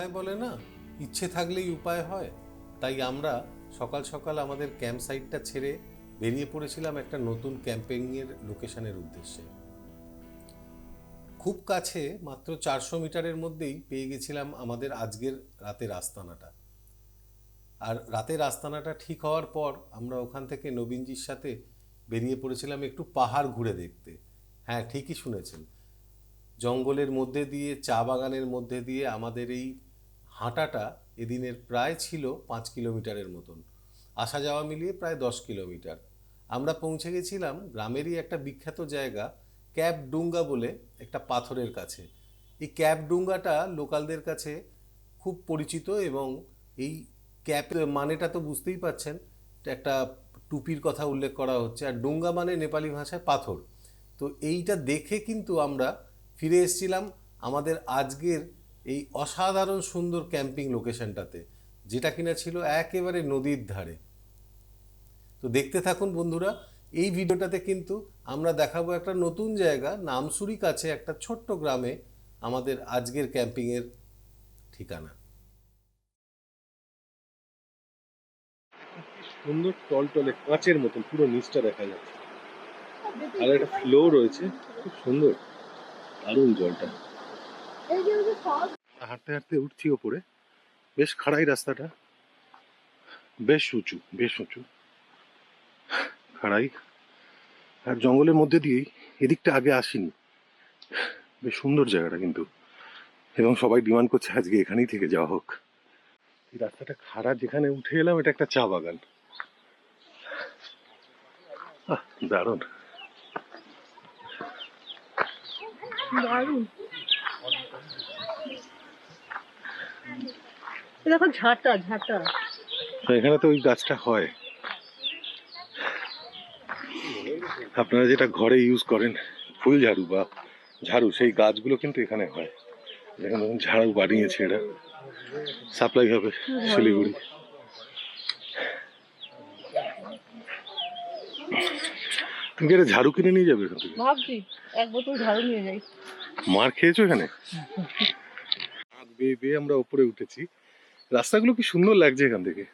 কথায় বলে না, ইচ্ছে থাকলেই উপায় হয়। তাই আমরা সকাল সকাল আমাদের ক্যাম্প সাইটটা ছেড়ে বেরিয়ে পড়েছিলাম একটা নতুন ক্যাম্পিংয়ের লোকেশনের উদ্দেশ্যে। খুব কাছে, মাত্র 400 মিটারের মধ্যেই পেয়ে গেছিলাম আমাদের আজকের রাতের আস্তানাটা। আর রাতের আস্তানাটা ঠিক হওয়ার পর আমরা ওখান থেকে নবীনজির সাথে বেরিয়ে পড়েছিলাম একটু পাহাড় ঘুরে দেখতে। হ্যাঁ, ঠিকই শুনেছেন, জঙ্গলের মধ্যে দিয়ে, চা বাগানের মধ্যে দিয়ে আমাদের এই হাঁটাটা এদিনের প্রায় ছিল 5 কিলোমিটারের মতন, আসা যাওয়া মিলিয়ে প্রায় 10 কিলোমিটার। আমরা পৌঁছে গেছিলাম গ্রামেরই একটা বিখ্যাত জায়গা, ক্যাপ ডুঙ্গা বলে, একটা পাথরের কাছে। এই ক্যাপ ডুঙ্গাটা লোকালদের কাছে খুব পরিচিত, এবং এই ক্যাপ মানেটা তো বুঝতেই পাচ্ছেন, একটা টুপির কথা উল্লেখ করা হচ্ছে, আর ডুঙ্গা মানে নেপালি ভাষায় পাথর। তো এইটা দেখে কিন্তু আমরা ফিরে এসেছিলাম আমাদের আজকের এই অসাধারণ সুন্দর ক্যাম্পিং লোকেশনটাতে, যেটা কিনা ছিল একেবারে নদীর ধারে। তো দেখতে থাকুন বন্ধুরা, এই ভিডিওটাতে কিন্তু আমরা দেখাবো একটা নতুন জায়গা, নামসুরি কাছে একটা ছোট্ট গ্রামে আমাদের আজকের ক্যাম্পিংয়ের ঠিকানা। সুন্দর টলটলে কাঁচের মতন পুরো নিচটা দেখা যাচ্ছে, আর একটা ফ্লো রয়েছে, খুব সুন্দর, দারুণ জলটা। হাঁটতে হাঁটতে উঠছি ওপরে, বেশ খাড়াই রাস্তাটা, বেশ উঁচু, বেশ উঁচু, খাড়াই, আর জঙ্গলের মধ্যে দিয়েই। এদিকটা আগে আসিনি, বেশ সুন্দর জায়গাটা কিন্তু, এবং সবাই ডিমান্ড করছে আজকে এখানেই থেকে যাওয়া হোক। এই রাস্তাটা খাড়া, যেখানে উঠে এলাম এটা একটা চা বাগান। দারুণ দারুণ। দেখো ঝাঁটা ঝাঁটা। এখানে তো ওই গাছটা হয়, আপনারা যেটা ঘরে ইউজ করেন ফুল ঝাড়ু বা ঝাড়ু, সেই গাছগুলো কিন্তু এখানে হয়। দেখুন ঝাড়ু বানিয়েছে, এরা সাপ্লাই হবে শিলিগুড়ি। তুমি কি এটা ঝাড়ু কিনে নিয়ে যাবে এখান থেকে? ভাবছি এক বোতল ঝাড়ু নিয়ে যাই। মার খেয়েছো এখানে? বেয়ে বেয়ে আমরা উপরে উঠেছি, রাস্তাগুলো কি সুন্দর লাগছে এখান থেকে।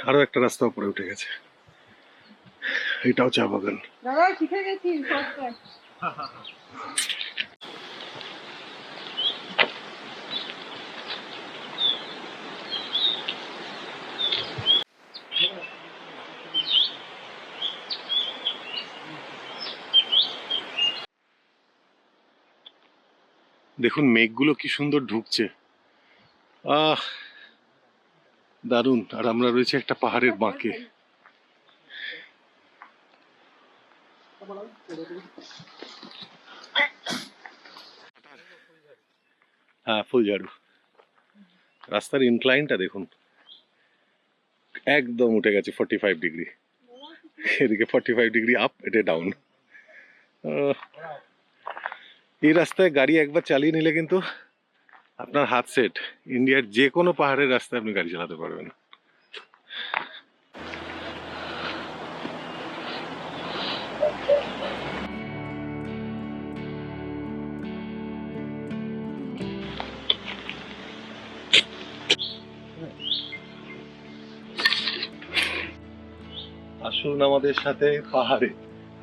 আরো একটা রাস্তা উপরে উঠে গেছে, এটাও চা বাগান। দাদা শিখে গেছি। দেখুন মেঘগুলো কি সুন্দর ঢুকছে, আহ দারুণ। আর আমরা রয়েছে একটা পাহাড়ের বাঁকে। হ্যাঁ, ফুল ঝাড়ু। রাস্তার ইনক্লাইনটা দেখুন, একদম উঠে গেছে 45 ডিগ্রি, এদিকে 45 ডিগ্রি আপ, এটা ডাউন। এই রাস্তায় গাড়ি একবার চালিয়ে নিলে কিন্তু আপনার হাত সেট, ইন্ডিয়ার যে কোনো পাহাড়ের রাস্তায় আপনি গাড়ি চালাতে পারবেন। আসুন আমাদের সাথে পাহাড়ে,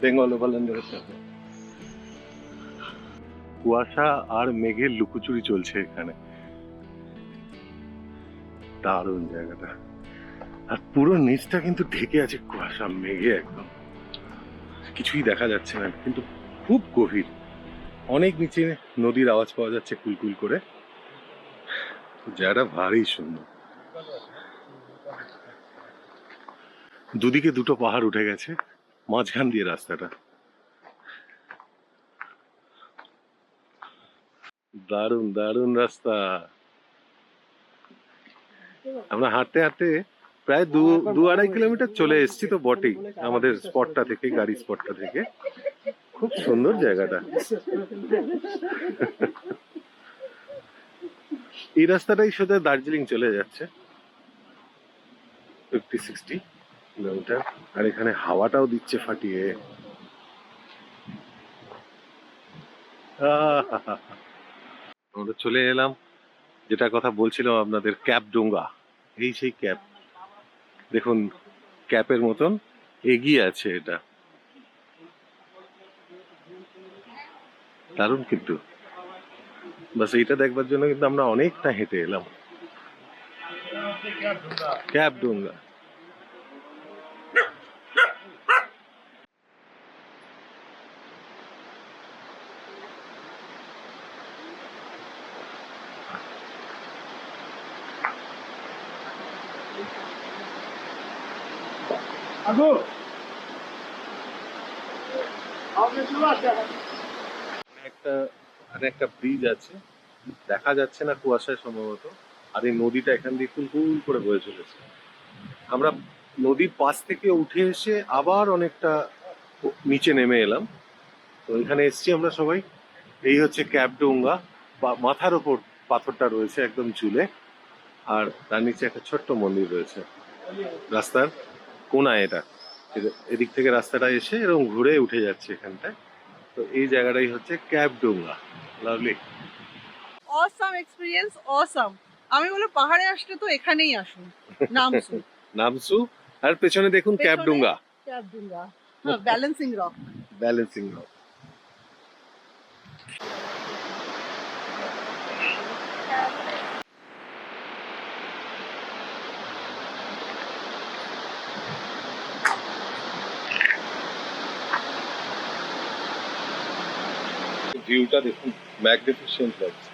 বেঙ্গল ওভারল্যান্ডের সাথে। কুয়াশা আর মেঘের লুকোচুরি চলছে এখানে, দারুণ জায়গাটা। আর পুরো নিচটা কিন্তু ঢেকে আছে কুয়াশা মেঘে, একদম কিছুই দেখা যাচ্ছে না, কিন্তু খুব গভীর, অনেক নিচে নদীর আওয়াজ পাওয়া যাচ্ছে কুলকুল করে। জায়গাটা ভারী সুন্দর, দুদিকে দুটো পাহাড় উঠে গেছে, মাঝখান দিয়ে রাস্তাটা, দারুণ দারুণ রাস্তা। আমরা হাঁটতে হাঁটতে প্রায় দু আড়াই কিলোমিটার চলে এসেছি তো বটেই, আমাদের স্পটটা থেকে, গাড়ি স্পটটা থেকে। খুব সুন্দর জায়গাটা। এই রাস্তাটাই সোজা দার্জিলিং চলে যাচ্ছে, 50-60 কিলোমিটার। আর এখানে হাওয়াটাও দিচ্ছে ফাটিয়ে। আমরা চলে এলাম, যেটা কথা বলছিলাম আপনাদের, ক্যাপডোঙ্গা। এই সেই ক্যাপ, দেখুন ক্যাপের মতন এগিয়ে আছে এটা, দারুণ কিন্তু। বাস এইটা দেখবার জন্য কিন্তু আমরা অনেকটা হেঁটে এলাম। ক্যাপডোঙ্গা। একটা ব্রিজ আছে, দেখা যাচ্ছে না কুয়াশায় সম্ভবত। আর এই নদীটা এখান দিয়ে কুল করে বয়ে চলেছে। আমরা নদীর পাশ থেকে উঠে এসে আবার অনেকটা নিচে নেমে এলাম। তো এখানে এসছি আমরা সবাই। এই হচ্ছে ক্যাপডোঙ্গা, মাথার ওপর পাথরটা রয়েছে একদম ঝুলে, আর তার নিচে একটা ছোট্ট মন্দির রয়েছে রাস্তার কোনায়। এটা এদিক থেকে রাস্তাটা এসে এরকম ঘুরে উঠে যাচ্ছে এখানটায়। তো এই জায়গাটাই হচ্ছে Kapdonga. Lovely, awesome experience, awesome. আমি বলে পাহাড়ে আসলে তো এখানেই আসুন, নামসু। নামসু, আর পেছনে দেখুন পেছনে ক্যাপডোঙ্গা, ক্যাপডুঙ্গা, ব্যালেন্সিং রক। Balancing rock. ভিউটা দেখুন, ম্যাগনিফিসেন্ট লাগছে।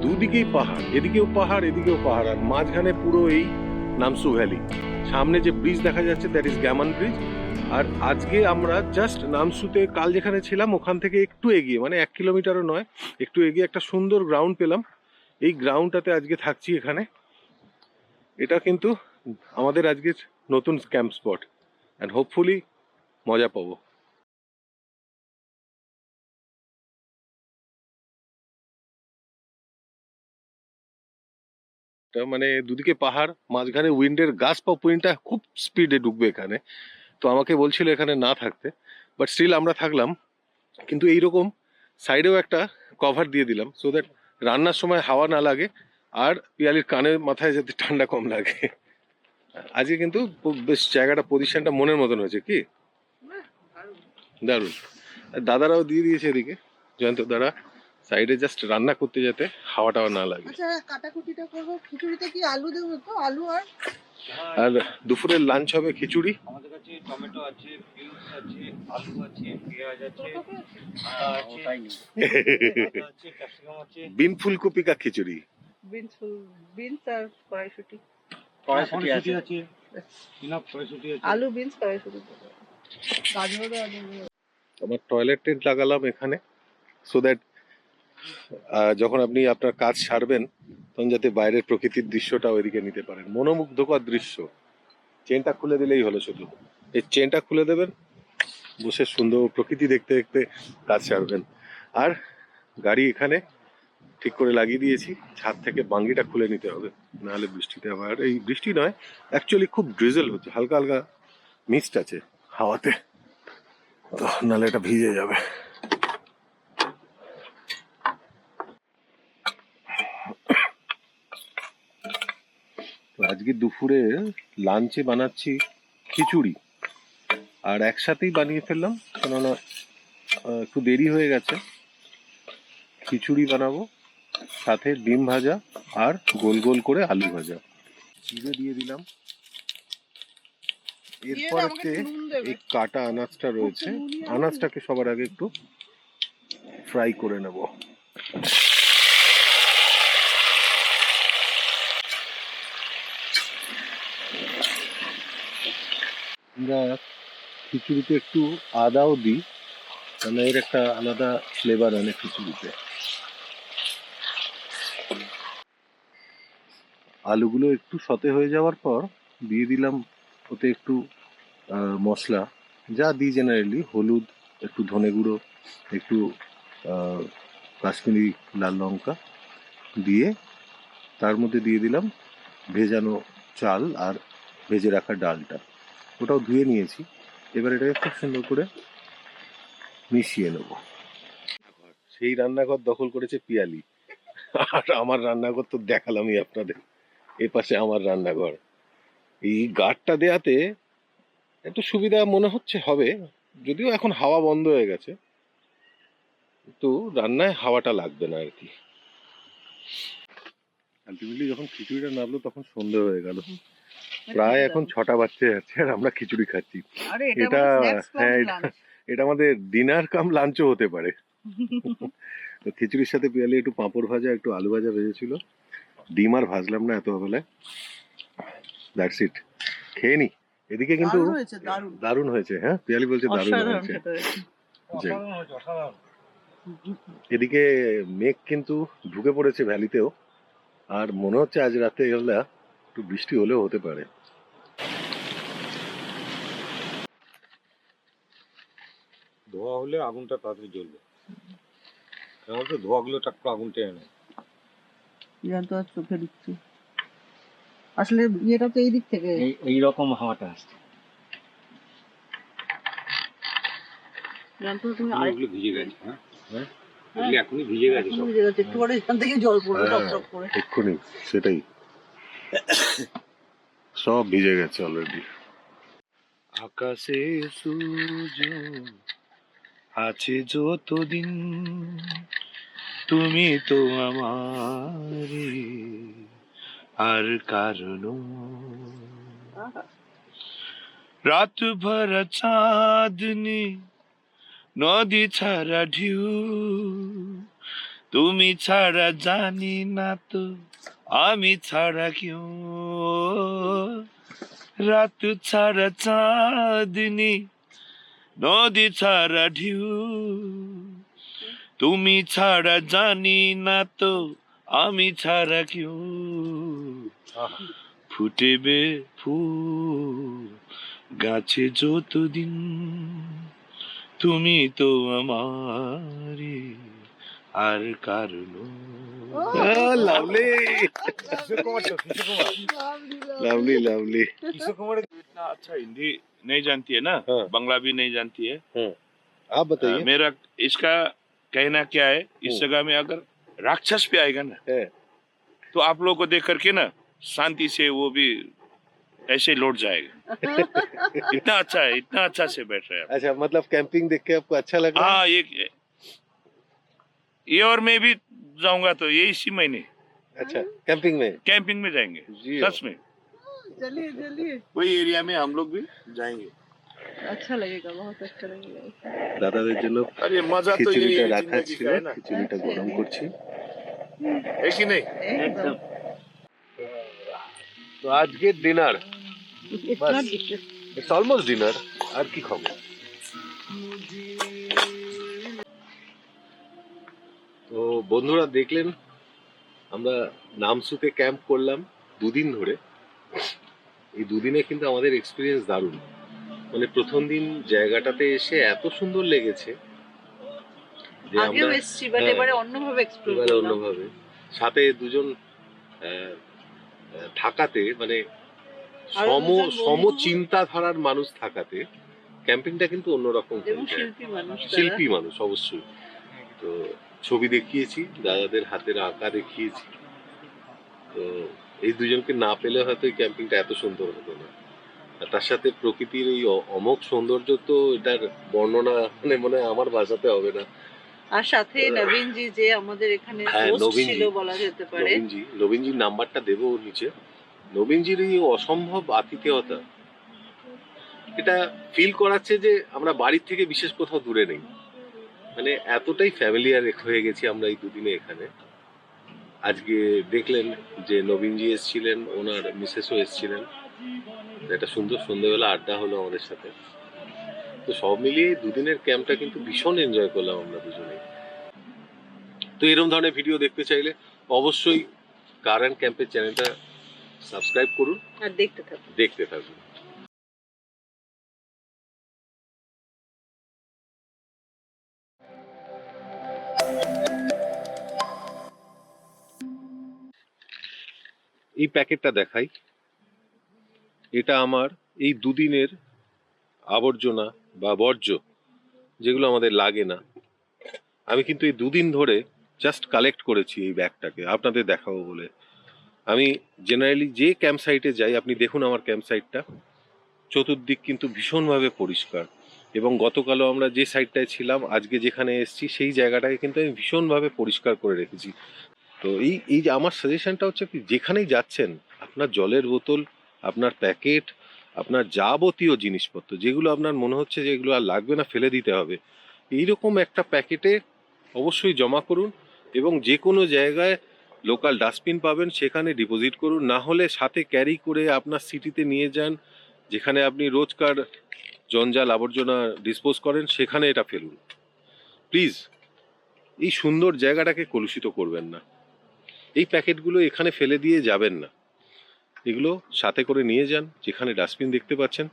দুদিকেই পাহাড়, এদিকেও পাহাড় এদিকেও পাহাড়, আর মাঝখানে পুরো এই নামসু ভ্যালি। সামনে যে ব্রিজ দেখা যাচ্ছে দ্যাট ইজ গ্যামন ব্রিজ। আর আজকে আমরা জাস্ট নামসুতে, কাল যেখানে ছিলাম ওখান থেকে একটু এগিয়ে, মানে 1 কিলোমিটারও নয়, একটু এগিয়ে একটা সুন্দর গ্রাউন্ড পেলাম। এই গ্রাউন্ডটাতে আজকে থাকছি এখানে। এটা কিন্তু আমাদের আজকে নতুন ক্যাম্প স্পট, অ্যান্ড হোপফুলি মজা পাবো। মানে দুদিকে পাহাড়, মাঝখানে উইন্ডের গাছ, উইন্ডটা খুব স্পিডে ঢুকবে এখানে। তো আমাকে বলছিল এখানে না থাকতে, বাট স্টিল আমরা থাকলাম। কিন্তু এইরকম সাইডেও একটা কভার দিয়ে দিলাম, সো দ্যাট রান্নার সময় হাওয়া না লাগে, আর পিয়ালির কানে মাথায় যাতে ঠান্ডা কম লাগে। আজকে কিন্তু বেশ জায়গাটা পজিশনটা মনের মতন হয়েছে কি দারুণ। আর দাদারাও দিয়ে দিয়েছে এদিকে, জয়ন্ত দাদা সাইডে জাস্ট রান্না করতে যাতে হাওয়া টাওয়া না লাগে। আচ্ছা কাটাকুটিটা করবো, খিচুড়িতে কি আলু দেবো তো? আলু আর আর দুপুরের লাঞ্চ হবে খিচুড়ি। আমাদের কাছে টমেটো আছে, বিনস আছে, আলু আছে, পেঁয়াজ আছে, আদা আছে, আদা আছে, ক্যাপসিকাম আছে। বিন ফুলকপি কা খিচুড়ি। বিনস আর কড়াইশুটি, কড়াইশুঁটি আছে, ইনাফ কড়াইশুঁটি আছে। আলু বিনস কড়াইশুটি, গাজর আলু। আমার টয়লেট টেন্ট লাগালাম এখানে, সো দ্যাট যখন আপনি আপনার কাজ সারবেন তখন যাতে বাইরের প্রকৃতির দৃশ্যটা ওইদিকে নিতে পারেন। মনোমুগ্ধকর দৃশ্য। চেনটা খুলে দিলেই হলো, শুধু এই চেনটা খুলে দেবেন, বসে সুন্দর প্রকৃতি দেখতে দেখতে কাজ সারবেন। আর গাড়ি এখানে ঠিক করে লাগিয়ে দিয়েছি, ছাদ থেকে বাঙ্গিটা খুলে নিতে হবে, নাহলে বৃষ্টিতে আবার, এই বৃষ্টি নয় অ্যাকচুয়ালি খুব ড্রিজল হচ্ছে, হালকা হালকা মিস্ট আছে হাওয়াতে, তো নাহলে এটা ভিজে যাবে। তো আজকে দুপুরে লাঞ্চে বানাচ্ছি খিচুড়ি, আর একসাথেই বানিয়ে ফেললাম কেননা একটু দেরি হয়ে গেছে। খিচুড়ি বানাবো, সাথে ডিম ভাজা আর গোল গোল করে আলু ভাজা। জিরে দিয়ে দিলাম। এরপর হচ্ছে এই কাটা আনাজটা রয়েছে, আনাজটাকে সবার আগে একটু ফ্রাই করে নেব। আমরা খিচুড়িতে একটু আদাও দিই, কারণ এর একটা আলাদা ফ্লেভার আনে খিচুড়িতে। আলুগুলো একটু সতে হয়ে যাওয়ার পর দিয়ে দিলাম ওতে একটু মশলা, যা দিই জেনারেলি, হলুদ, একটু ধনে গুঁড়ো, একটু কাশ্মীরি লাল লঙ্কা দিয়ে তার মধ্যে দিয়ে দিলাম ভেজানো চাল আর ভেজে রাখা ডালটা, ওটাও ধুয়ে নিয়েছি। এবার এটাকে খুব সুন্দর করে মিশিয়ে নেব। সেই রান্নাঘর দখল করেছে পিয়ালি, আর আমার রান্নাঘর তো দেখালামই আপনাদের। এ পাশে আমার রান্নাঘর, এই গার্ডটা দেয়াতে একটু সুবিধা মনে হচ্ছে হবে, যদিও এখন হাওয়া বন্ধ হয়ে গেছে, কিন্তু রান্নায় হাওয়াটা লাগবে না আর কি। আলটিমেটলি যখন খিচুড়িটা নামলো তখন সন্ধে হয়ে গেল, প্রায় এখন 6টা বাজতে যাচ্ছে আর আমরা খিচুড়ি খাচ্ছি। এটা হ্যাঁ, এটা আমাদের ডিনার কাম লাঞ্চও হতে পারে। তো খিচুড়ির সাথে পিয়ালি একটু পাঁপড় ভাজা, একটু আলু ভাজা ভেজেছিল, ডিম আর ভাজলাম না এত বেলায়। দ্যাটস ইট, খেয়ে নি। এদিকে কিন্তু দারুণ হয়েছে, হ্যাঁ পিয়ালি বলছে দারুণ হয়েছে। এদিকে মেঘ কিন্তু ঢুকে পড়েছে ভ্যালিতেও, আর মনে হচ্ছে আজ রাতে বেলা একটু বৃষ্টি হলেও হতে পারে। ধোয়া হলে আগুনটা তাড়াতাড়ি জ্বলবে, ধোয়াগুলো টাক্কু আগুন টেনে নেয়। তো চোখে দিচ্ছি আসলে, ইয়েটা তো এই দিক থেকে এইরকম হাওয়াটা আসছে। তুমি ওগুলো ভিজে গেছে, হ্যাঁ এগুলো এখনই ভিজে গেছে সব। একটু পরে এখান থেকে জল পড়বে টপ করে এক্ষুনি, সেটাই, সব ভিজে গেছে অলরেডি। আকাশে সূর্য আছে যতদিন, তুমি তো আমার আর কারণ, রাত ভর চাঁদনি, নদী ছাড়া ঢেউ, তুমি ছাড়া জানি না তো আমি ছাড়া কেউ, রাত ছাড়া চাঁদনি, নদী ছাড়া ঢেউ, তুমি ছাড়া জানি না তো আমি ছাড়া কেউ, ফুটেবে ফুল গাছে যতদিন, তুমি তো আমারই আর কারণ। লাভলি लावली लावली। किशोर कुमार इतना अच्छा हिंदी नहीं जानती है ना, हाँ। बांग्ला भी नहीं जानती है। आप बताइए। मेरा इसका कहना क्या है, इस हम्म। जगह में अगर राक्षस भी आएगा ना है। तो तो आप लोगों को देख करके ना शांति से वो भी ऐसे लौट जाएगा। इतना अच्छा है, इतना अच्छा से बैठ रहे हैं। अच्छा, मतलब कैंपिंग देख के आपको अच्छा लग रहा है? हाँ, ये और मैं भी जाऊंगा तो ये इसी महीने अच्छा, कैंपिंग में कैंपिंग में जाएंगे, जी। सच में। चलिए चलिए, वही एरिया में हम लोग भी जाएंगे। अच्छा लगेगा, बहुत अच्छा लगेगा। দাদাদের জন্য अरे मजा तो यही খিচুড়িটা है রাখা जिंदगी ছিল, का, है ना? খিচুড়িটা গরম করছি। है कि नहीं? एकदम তো আজকের ডিনার, इतना ইটস অলমোস্ট ডিনার, আর কি খাবো? তো বন্ধুরা দেখলেন আমরা নামসুতে ক্যাম্প করলাম 2 দিন ধরে। এই 2 দিনে কিন্তু আমাদের এক্সপিরিয়েন্স দারুণ। মানে প্রথম দিন জায়গাটাতে এসে এত সুন্দর লেগেছে যে আগেও আমরা এসছি, বাট হ্যাঁ, এবারে অন্যভাবে এক্সপ্লোর এবারে করলাম। অন্যভাবে সাথে দুজন থাকাতে, মানে আরো দুজন বন্ধু। সমচিন্তাধারার মানুষ থাকাতে ক্যাম্পিংটা কিন্তু অন্যরকম হয়ে এবং যায়। শিল্পী মানুষ তারা। শিল্পী মানুষ অবশ্যই। তো ছবি দেখিয়েছি, দাদাদের হাতের আঁকা দেখিয়েছি। তো এই দুজনকে না পেলে হয়তো এই ক্যাম্পিংটা এত সুন্দর হতো না। আর তার সাথে প্রকৃতির এই অমোঘ সৌন্দর্য, তো এটার বর্ণনা মানে মনে হয় আমার ভাষাতে হবে না। আর সাথে নবীনজি যে আমাদের এখানে হ্যাঁ, হোস্ট নবীনজি। ছিল বলা যেতে পারে। নবীনজির নাম্বারটা দেবো ওর নিচে। নবীনজির এই অসম্ভব আতিথেয়তা, এটা ফিল করাচ্ছে যে আমরা বাড়ির থেকে বিশেষ কোথাও দূরে নেই। মানে এতটাই ফ্যামিলিয়ার হয়ে গেছি আমরা এই 2 দিনে এখানে। আজকে দেখলেন যে নবীনজি এসেছিলেন, ওনার মিসেসও এসেছিলেন। একটা সুন্দর সন্ধ্যেবেলা আড্ডা হলো আমাদের সাথে। তো সব মিলিয়ে 2 দিনের ক্যাম্পটা কিন্তু ভীষণ এনজয় করলাম আমরা দুজনেই। তো এরকম ধরনের ভিডিও দেখতে চাইলে অবশ্যই কার অ্যান্ড ক্যাম্পের চ্যানেলটা সাবস্ক্রাইব করুন, আর দেখতে থাকুন। দেখতে থাকুন। এই প্যাকেটটা দেখাই। এটা আমার এই 2 দিনের আবর্জনা বা বর্জ্য, যেগুলো আমাদের লাগে না। আমি কিন্তু এই 2 দিন ধরে জাস্ট কালেক্ট করেছি এই ব্যাগটাকে আপনাদের দেখাবো বলে। আমি জেনারেলি যে ক্যাম্প সাইটে যাই, আপনি দেখুন আমার ক্যাম্প সাইটটা, চতুর্দিক কিন্তু ভীষণভাবে পরিষ্কার। এবং গতকালও আমরা যে সাইটটায় ছিলাম, আজকে যেখানে এসেছি সেই জায়গাটাকে কিন্তু আমি ভীষণভাবে পরিষ্কার করে রেখেছি। তো এই যে আমার সাজেশনটা হচ্ছে, কি যেখানেই যাচ্ছেন আপনার জলের বোতল, আপনার প্যাকেট, আপনার যাবতীয় জিনিসপত্র যেগুলো আপনার মনে হচ্ছে যে এগুলো আর লাগবে না, ফেলে দিতে হবে, এইরকম একটা প্যাকেটে অবশ্যই জমা করুন। এবং যে কোনো জায়গায় লোকাল ডাস্টবিন পাবেন সেখানে ডিপোজিট করুন। না হলে সাথে ক্যারি করে আপনার সিটিতে নিয়ে যান, যেখানে আপনি রোজকার জঞ্জাল আবর্জনা ডিসপোজ করেন, সেখানে এটা ফেলুন। প্লিজ এই সুন্দর জায়গাটাকে কলুষিত করবেন না। এই প্যাকেটগুলো এখানে ফেলে দিয়ে যাবেন না, এগুলো সাথে করে নিয়ে যান, যেখানে ডাস্টবিন দেখতে পাচ্ছেন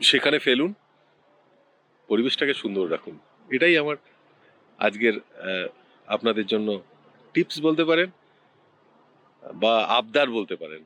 সেখানে ফেলুন, পরিবেশটাকে সুন্দর রাখুন। এটাই আমার আজকের আপনাদের জন্য টিপস বলতে পারেন বা আবদার বলতে পারেন।